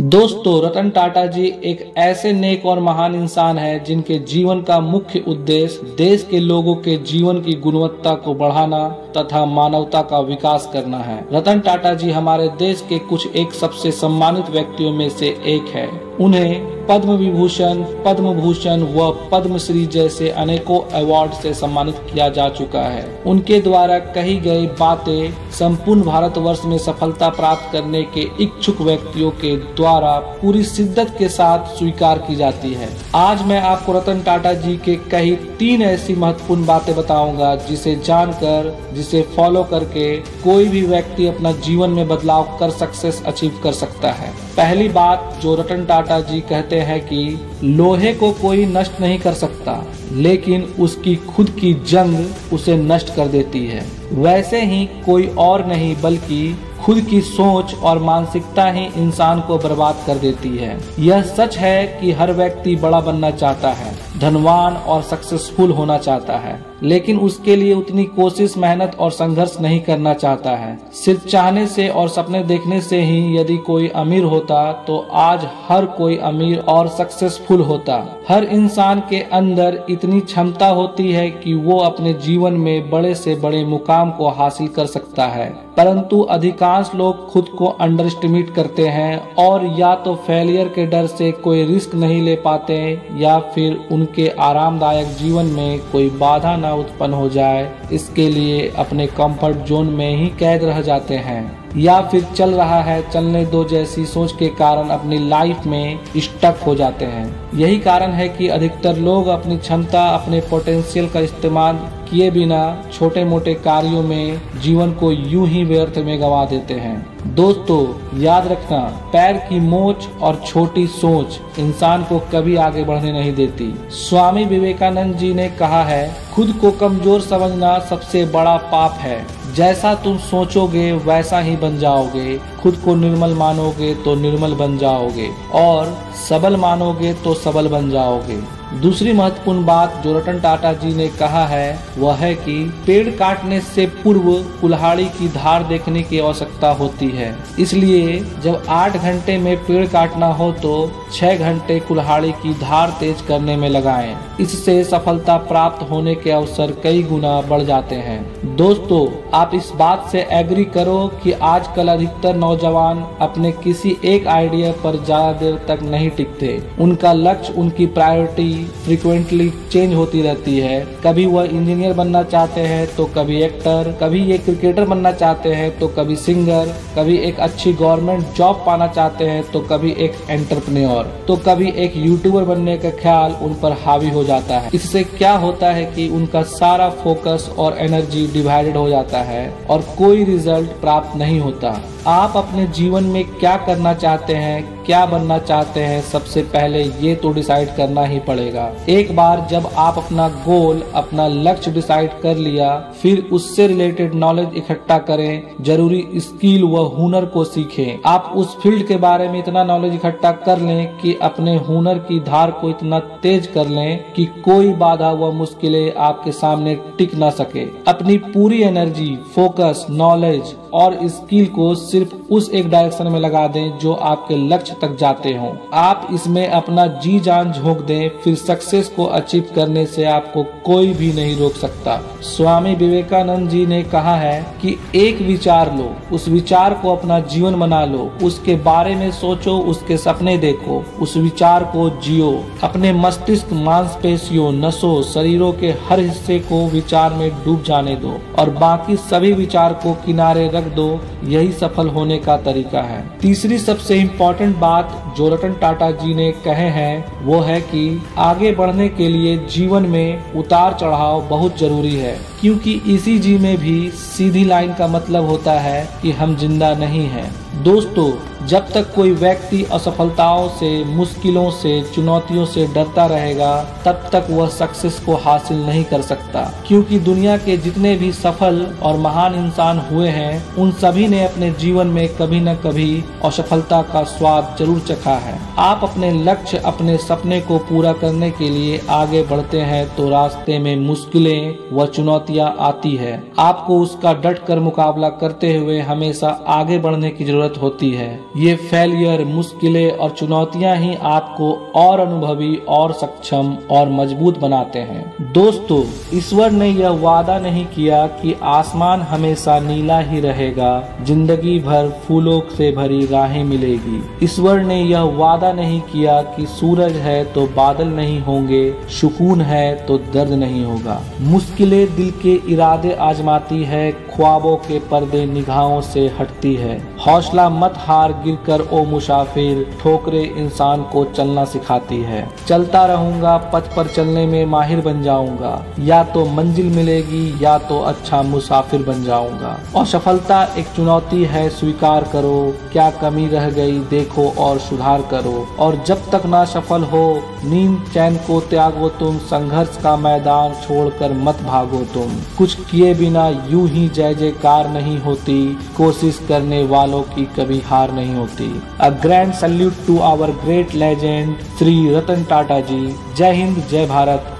दोस्तों, रतन टाटा जी एक ऐसे नेक और महान इंसान हैं जिनके जीवन का मुख्य उद्देश्य देश के लोगों के जीवन की गुणवत्ता को बढ़ाना तथा मानवता का विकास करना है। रतन टाटा जी हमारे देश के कुछ एक सबसे सम्मानित व्यक्तियों में से एक है। उन्हें पद्म विभूषण, पद्म भूषण व पद्मश्री जैसे अनेकों अवार्ड से सम्मानित किया जा चुका है। उनके द्वारा कही गई बातें संपूर्ण भारतवर्ष में सफलता प्राप्त करने के इच्छुक व्यक्तियों के द्वारा पूरी शिद्दत के साथ स्वीकार की जाती है। आज मैं आपको रतन टाटा जी के कई 3 ऐसी महत्वपूर्ण बातें बताऊंगा जिसे जानकर, जिसे फॉलो करके कोई भी व्यक्ति अपना जीवन में बदलाव कर सक्सेस अचीव कर सकता है। पहली बात जो रतन टाटा जी कहते हैं कि लोहे को कोई नष्ट नहीं कर सकता, लेकिन उसकी खुद की जंग उसे नष्ट कर देती है। वैसे ही कोई और नहीं बल्कि खुद की सोच और मानसिकता ही इंसान को बर्बाद कर देती है। यह सच है कि हर व्यक्ति बड़ा बनना चाहता है, धनवान और सक्सेसफुल होना चाहता है, लेकिन उसके लिए उतनी कोशिश, मेहनत और संघर्ष नहीं करना चाहता है। सिर्फ चाहने से और सपने देखने से ही यदि कोई अमीर होता तो आज हर कोई अमीर और सक्सेसफुल होता। हर इंसान के अंदर इतनी क्षमता होती है कि वो अपने जीवन में बड़े से बड़े मुकाम को हासिल कर सकता है, परंतु अधिकांश लोग खुद को अंडर एस्टिमेट करते हैं और या तो फेलियर के डर से कोई रिस्क नहीं ले पाते या फिर उनके आरामदायक जीवन में कोई बाधा न उत्पन्न हो जाए, इसके लिए अपने कंफर्ट जोन में ही कैद रह जाते हैं, या फिर चल रहा है चलने दो जैसी सोच के कारण अपनी लाइफ में स्टक हो जाते हैं। यही कारण है कि अधिकतर लोग अपनी क्षमता, अपने पोटेंशियल का इस्तेमाल किए बिना छोटे मोटे कार्यों में जीवन को यूं ही व्यर्थ में गंवा देते हैं। दोस्तों, याद रखना, पैर की मोच और छोटी सोच इंसान को कभी आगे बढ़ने नहीं देती। स्वामी विवेकानंद जी ने कहा है, खुद को कमजोर समझना सबसे बड़ा पाप है। जैसा तुम सोचोगे वैसा ही बन जाओगे। खुद को निर्मल मानोगे तो निर्मल बन जाओगे और सबल मानोगे तो सबल बन जाओगे। दूसरी महत्वपूर्ण बात जो रतन टाटा जी ने कहा है वह है कि पेड़ काटने से पूर्व कुल्हाड़ी की धार देखने की आवश्यकता होती है। इसलिए जब 8 घंटे में पेड़ काटना हो तो 6 घंटे कुल्हाड़ी की धार तेज करने में लगाएं। इससे सफलता प्राप्त होने के अवसर कई गुना बढ़ जाते हैं। दोस्तों, आप इस बात से एग्री करो कि आजकल अधिकतर नौजवान अपने किसी एक आइडिया पर ज्यादा देर तक नहीं टिकते। उनका लक्ष्य, उनकी प्रायोरिटी फ्रीक्वेंटली चेंज होती रहती है। कभी वह इंजीनियर बनना चाहते हैं तो कभी एक्टर, कभी ये क्रिकेटर बनना चाहते हैं तो कभी सिंगर, कभी एक अच्छी गवर्नमेंट जॉब पाना चाहते हैं तो कभी एक एंटरप्रेन्योर, तो कभी एक यूट्यूबर बनने का ख्याल उन पर हावी हो जाता है। इससे क्या होता है कि उनका सारा फोकस और एनर्जी डिवाइडेड हो जाता है और कोई रिजल्ट प्राप्त नहीं होता। आप अपने जीवन में क्या करना चाहते हैं, क्या बनना चाहते हैं, सबसे पहले ये तो डिसाइड करना ही पड़ेगा। एक बार जब आप अपना गोल, अपना लक्ष्य डिसाइड कर लिया, फिर उससे रिलेटेड नॉलेज इकट्ठा करें, जरूरी स्किल व हुनर को सीखें। आप उस फील्ड के बारे में इतना नॉलेज इकट्ठा कर लें कि अपने हुनर की धार को इतना तेज कर लें कि कोई बाधा व मुश्किलें आपके सामने टिक ना सके। अपनी पूरी एनर्जी, फोकस, नॉलेज और स्किल को सिर्फ उस एक डायरेक्शन में लगा दें जो आपके लक्ष्य तक जाते हों। आप इसमें अपना जी जान झोंक दें, फिर सक्सेस को अचीव करने से आपको कोई भी नहीं रोक सकता। स्वामी विवेकानंद जी ने कहा है कि एक विचार लो, उस विचार को अपना जीवन बना लो, उसके बारे में सोचो, उसके सपने देखो, उस विचार को जियो। अपने मस्तिष्क, मांसपेशियों, नसों, शरीरों के हर हिस्से को विचार में डूब जाने दो और बाकी सभी विचार को किनारे रख दो। यही सफल होने का तरीका है। तीसरी सबसे इम्पोर्टेंट बात जो रतन टाटा जी ने कहे हैं वो है कि आगे बढ़ने के लिए जीवन में उतार चढ़ाव बहुत जरूरी है, क्योंकि इसी जी में भी सीधी लाइन का मतलब होता है कि हम जिंदा नहीं हैं। दोस्तों, जब तक कोई व्यक्ति असफलताओं से, मुश्किलों से, चुनौतियों से डरता रहेगा तब तक वह सक्सेस को हासिल नहीं कर सकता, क्योंकि दुनिया के जितने भी सफल और महान इंसान हुए हैं उन सभी ने अपने जीवन में कभी न कभी असफलता का स्वाद जरूर चखा है। आप अपने लक्ष्य, अपने सपने को पूरा करने के लिए आगे बढ़ते हैं तो रास्ते में मुश्किलें व चुनौतियां आती है। आपको उसका डट कर मुकाबला करते हुए हमेशा आगे बढ़ने की जरूरत जरूरत होती है। ये फेलियर, मुश्किलें और चुनौतियां ही आपको और अनुभवी और सक्षम और मजबूत बनाते हैं। दोस्तों, ईश्वर ने यह वादा नहीं किया कि आसमान हमेशा नीला ही रहेगा, जिंदगी भर फूलों से भरी राहें मिलेगी। ईश्वर ने यह वादा नहीं किया कि सूरज है तो बादल नहीं होंगे, सुकून है तो दर्द नहीं होगा। मुश्किलें दिल के इरादे आजमाती है, ख्वाबों के पर्दे निगाहों से हटती है। हौसला मत हार, गिरकर ओ मुसाफिर, ठोकरे इंसान को चलना सिखाती है। चलता रहूंगा, पथ पर चलने में माहिर बन जाऊंगा, या तो मंजिल मिलेगी या तो अच्छा मुसाफिर बन जाऊंगा। असफलता एक चुनौती है, स्वीकार करो, क्या कमी रह गई देखो और सुधार करो। और जब तक ना सफल हो, नींद चैन को त्यागो तुम, संघर्ष का मैदान छोड़कर मत भागो तुम। कुछ किए बिना यूं ही जय जयकार नहीं होती, कोशिश करने वालों की कभी हार नहीं होती। A grand salute to our great legend Shri Ratan Tata ji. जय हिंद, जय भारत,